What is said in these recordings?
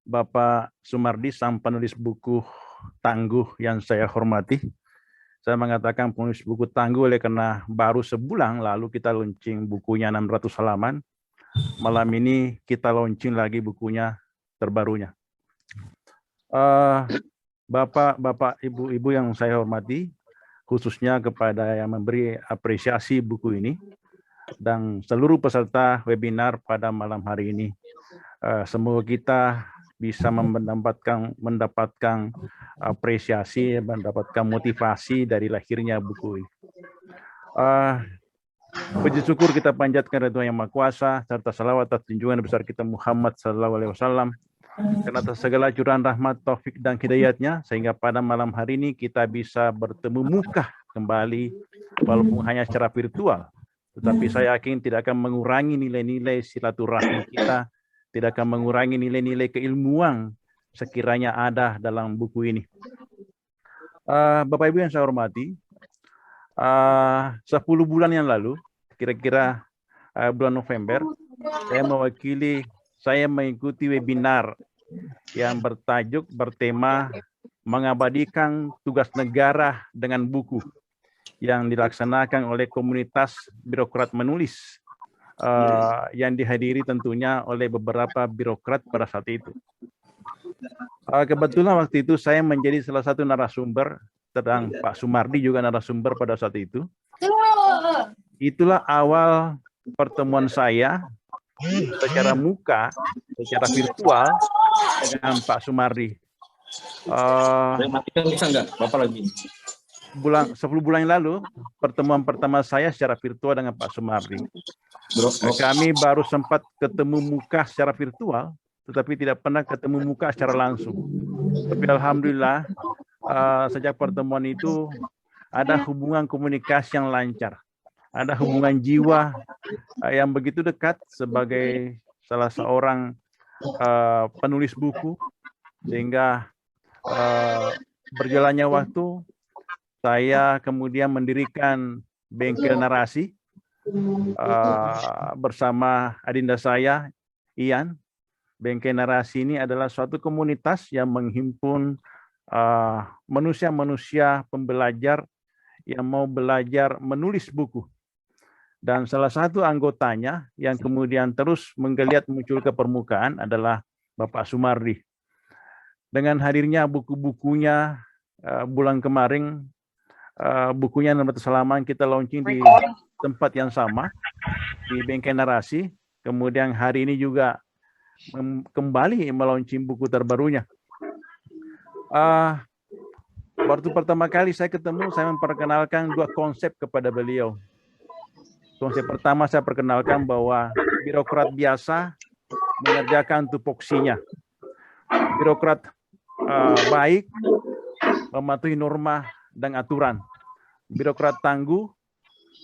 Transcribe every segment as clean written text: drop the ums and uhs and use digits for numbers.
Bapak Sumardi, sang penulis buku Tangguh yang saya hormati. Saya mengatakan penulis buku Tangguh oleh karena baru sebulan lalu kita launching bukunya 600 halaman. Malam ini kita launching lagi bukunya terbarunya. Bapak, ibu-ibu yang saya hormati, khususnya kepada yang memberi apresiasi buku ini, dan seluruh peserta webinar pada malam hari ini. Semoga kita bisa mendapatkan apresiasi, mendapatkan motivasi dari lahirnya buku ini. Puji syukur kita panjatkan kepada Tuhan Yang Maha Kuasa, serta salawat atas junjungan besar kita Muhammad SAW, karena atas segala curahan rahmat, taufik, dan hidayatnya, sehingga pada malam hari ini kita bisa bertemu muka kembali, walaupun hanya secara virtual. Tetapi saya yakin tidak akan mengurangi nilai-nilai silaturahmi kita, tidak akan mengurangi nilai-nilai keilmuan sekiranya ada dalam buku ini. Bapak Ibu yang saya hormati, 10 bulan yang lalu, kira-kira bulan November, saya mengikuti webinar yang bertema mengabadikan tugas negara dengan buku yang dilaksanakan oleh komunitas birokrat menulis yang dihadiri tentunya oleh beberapa birokrat pada saat itu. Kebetulan waktu itu saya menjadi salah satu narasumber, tentang Pak Sumardi juga narasumber pada saat itu. Itulah awal pertemuan saya secara muka, secara virtual dengan Pak Sumardi. Matikan bisa enggak? Bapak lagi. 10 bulan yang lalu, pertemuan pertama saya secara virtual dengan Pak Sumardi. Kami baru sempat ketemu muka secara virtual, tetapi tidak pernah ketemu muka secara langsung. Tapi alhamdulillah, sejak pertemuan itu ada hubungan komunikasi yang lancar. Ada hubungan jiwa yang begitu dekat sebagai salah seorang penulis buku, sehingga berjalannya waktu, saya kemudian mendirikan bengkel narasi bersama adinda saya, Ian. Bengkel narasi ini adalah suatu komunitas yang menghimpun manusia-manusia pembelajar yang mau belajar menulis buku. Dan salah satu anggotanya yang kemudian terus menggeliat muncul ke permukaan adalah Bapak Sumardi. Dengan hadirnya buku-bukunya bulan kemarin, bukunya 600 halaman kita launching di tempat yang sama, di Bengkel Narasi. Kemudian hari ini juga kembali melaunching buku terbarunya. Waktu pertama kali saya ketemu, saya memperkenalkan 2 konsep kepada beliau. Konsep pertama saya perkenalkan bahwa birokrat biasa mengerjakan tupoksinya. Birokrat baik mematuhi norma dan aturan. Birokrat tangguh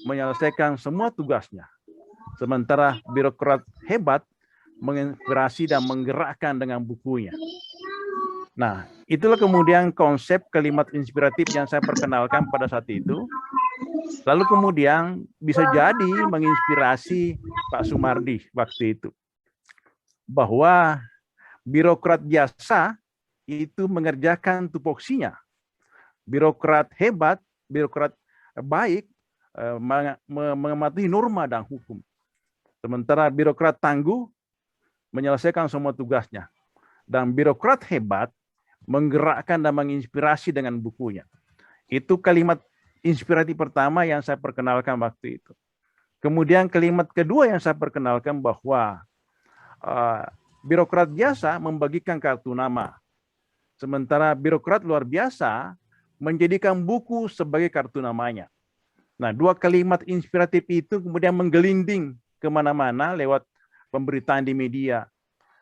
menyelesaikan semua tugasnya. Sementara birokrat hebat menginspirasi dan menggerakkan dengan bukunya. Nah, itulah kemudian konsep kalimat inspiratif yang saya perkenalkan pada saat itu. Lalu kemudian bisa jadi menginspirasi Pak Sumardi waktu itu. Bahwa birokrat biasa itu mengerjakan tupoksinya. Birokrat hebat, birokrat baik mematuhi norma dan hukum. Sementara birokrat tangguh menyelesaikan semua tugasnya. Dan birokrat hebat menggerakkan dan menginspirasi dengan bukunya. Itu kalimat inspiratif pertama yang saya perkenalkan waktu itu. Kemudian kalimat kedua yang saya perkenalkan bahwa birokrat biasa membagikan kartu nama. Sementara birokrat luar biasa menjadikan buku sebagai kartu namanya. Nah, 2 kalimat inspiratif itu kemudian menggelinding kemana-mana lewat pemberitaan di media.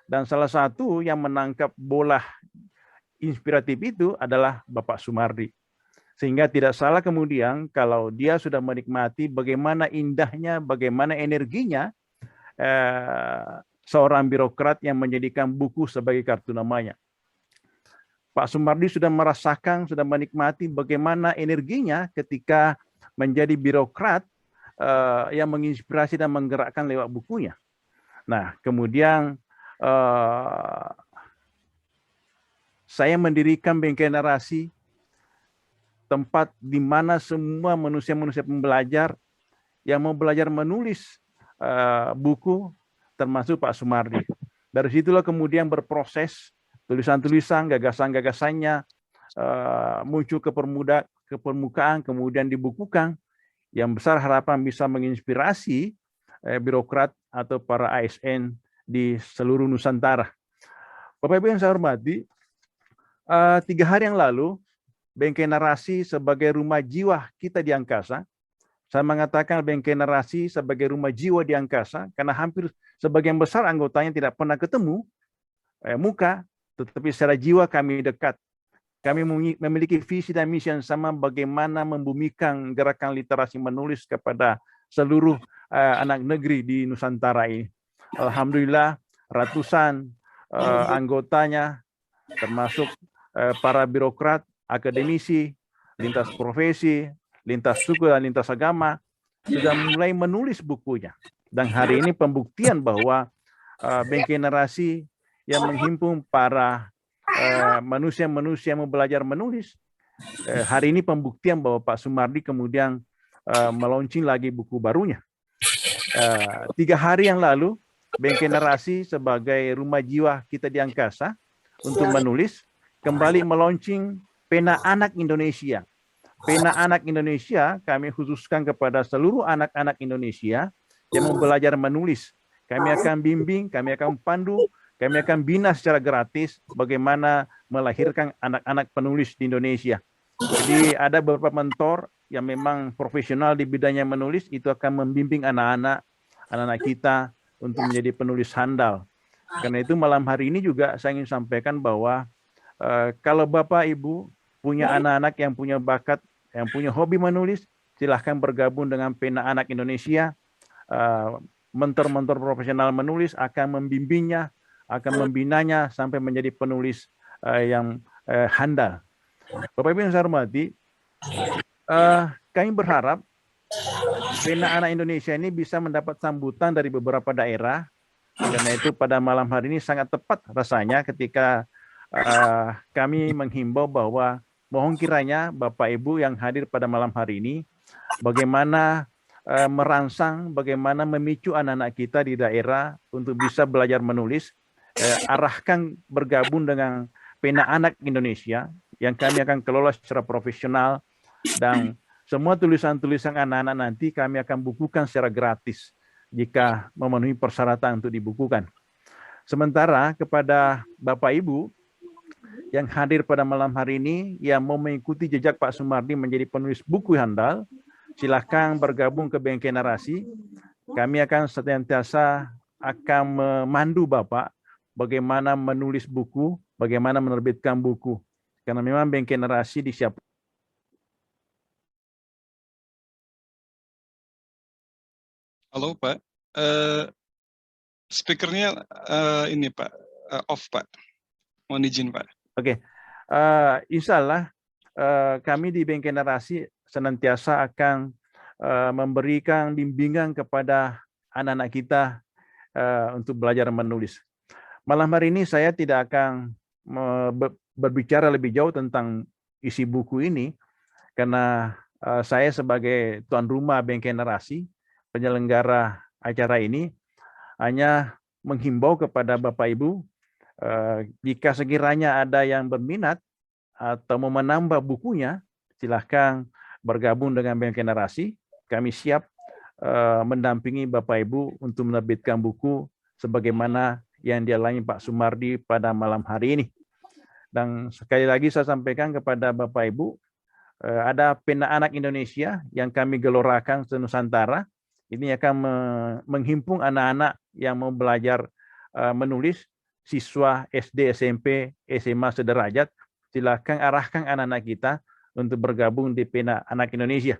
Dan salah satu yang menangkap bola inspiratif itu adalah Bapak Sumardi. Sehingga tidak salah kemudian kalau dia sudah menikmati bagaimana indahnya, bagaimana energinya seorang birokrat yang menjadikan buku sebagai kartu namanya. Pak Sumardi sudah merasakan, sudah menikmati bagaimana energinya ketika menjadi birokrat yang menginspirasi dan menggerakkan lewat bukunya. Nah, kemudian saya mendirikan Bengkel Narasi, tempat di mana semua manusia-manusia pembelajar yang mau belajar menulis buku, termasuk Pak Sumardi. Dari situlah kemudian berproses tulisan-tulisan, gagasan-gagasannya muncul ke permukaan, kemudian dibukukan. Yang besar harapan bisa menginspirasi birokrat atau para ASN di seluruh Nusantara. Bapak Ibu yang saya hormati, 3 hari yang lalu, Bengkel Narasi sebagai rumah jiwa kita di angkasa, saya mengatakan Bengkel Narasi sebagai rumah jiwa di angkasa, karena hampir sebagian besar anggotanya tidak pernah ketemu muka, tetapi secara jiwa kami dekat. Kami memiliki visi dan misi yang sama bagaimana membumikan gerakan literasi menulis kepada seluruh anak negeri di Nusantara ini. Alhamdulillah, ratusan anggotanya, termasuk para birokrat, akademisi, lintas profesi, lintas suku dan lintas agama, sudah mulai menulis bukunya. Dan hari ini pembuktian bahwa Bengkel Narasi yang menghimpun para manusia-manusia yang mau belajar menulis, hari ini pembuktian bahwa Pak Sumardi kemudian melaunching lagi buku barunya. 3 hari yang lalu, Bengkel Narasi sebagai rumah jiwa kita di angkasa untuk menulis, kembali melaunching Pena Anak Indonesia. Pena Anak Indonesia kami khususkan kepada seluruh anak-anak Indonesia yang mau belajar menulis. Kami akan bimbing, kami akan pandu, kami akan bina secara gratis bagaimana melahirkan anak-anak penulis di Indonesia. Jadi ada beberapa mentor yang memang profesional di bidangnya menulis, itu akan membimbing anak-anak kita untuk menjadi penulis handal. Karena itu malam hari ini juga saya ingin sampaikan bahwa kalau Bapak Ibu punya anak-anak yang punya bakat, yang punya hobi menulis, silahkan bergabung dengan Pena Anak Indonesia. Mentor-mentor profesional menulis akan membimbingnya, akan membinanya sampai menjadi penulis yang handal. Bapak Ibu yang saya hormati, kami berharap Pena Anak Indonesia ini bisa mendapat sambutan dari beberapa daerah. Karena itu pada malam hari ini sangat tepat rasanya ketika kami menghimbau bahwa mohon kiranya Bapak Ibu yang hadir pada malam hari ini, bagaimana merangsang, bagaimana memicu anak-anak kita di daerah untuk bisa belajar menulis, arahkan bergabung dengan Pena Anak Indonesia yang kami akan kelola secara profesional, dan semua tulisan-tulisan anak-anak nanti kami akan bukukan secara gratis jika memenuhi persyaratan untuk dibukukan. Sementara kepada Bapak Ibu yang hadir pada malam hari ini yang mau mengikuti jejak Pak Sumardi menjadi penulis buku handal, silahkan bergabung ke Bengkel Narasi. Kami akan senantiasa akan memandu Bapak bagaimana menulis buku, bagaimana menerbitkan buku. Karena memang Bengkel Narasi disiapkan. Halo Pak, speakernya ini Pak, off Pak. Mohon izin Pak. Oke, insya Allah kami di Bengkel Narasi senantiasa akan memberikan bimbingan kepada anak-anak kita untuk belajar menulis. Malam hari ini saya tidak akan berbicara lebih jauh tentang isi buku ini, karena saya sebagai tuan rumah Bengkel Narasi, penyelenggara acara ini, hanya menghimbau kepada Bapak Ibu, jika sekiranya ada yang berminat atau mau menambah bukunya, silahkan bergabung dengan Bengkel Narasi. Kami siap mendampingi Bapak Ibu untuk menerbitkan buku sebagaimana yang dialami Pak Sumardi pada malam hari ini. Dan sekali lagi saya sampaikan kepada Bapak Ibu, ada Pena Anak Indonesia yang kami gelorakan se-Nusantara. Ini akan menghimpun anak-anak yang mau belajar menulis, siswa SD, SMP, SMA sederajat. Silakan arahkan anak-anak kita untuk bergabung di Pena Anak Indonesia.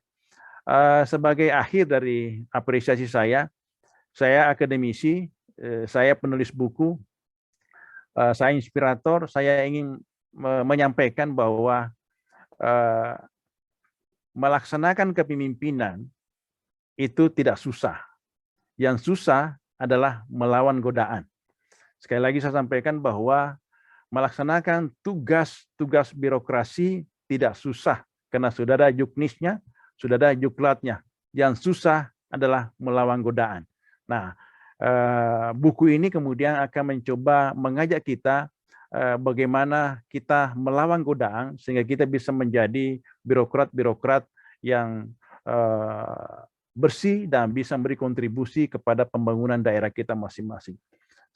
Sebagai akhir dari apresiasi saya akademisi, saya penulis buku, saya inspirator, saya ingin menyampaikan bahwa melaksanakan kepemimpinan itu tidak susah. Yang susah adalah melawan godaan. Sekali lagi saya sampaikan bahwa melaksanakan tugas-tugas birokrasi tidak susah karena sudah ada juknisnya, sudah ada juklatnya. Yang susah adalah melawan godaan. Nah, buku ini kemudian akan mencoba mengajak kita bagaimana kita melawan godaan sehingga kita bisa menjadi birokrat-birokrat yang bersih dan bisa beri kontribusi kepada pembangunan daerah kita masing-masing.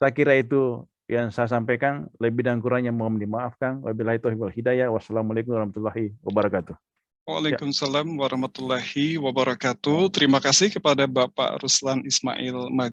Saya kira itu yang saya sampaikan, lebih dan kurangnya mohon dimaafkan. Wabillahi taufiq wal hidayah. Wassalamualaikum warahmatullahi wabarakatuh. Waalaikumsalam warahmatullahi wabarakatuh. Terima kasih kepada Bapak Ruslan Ismail Maggi.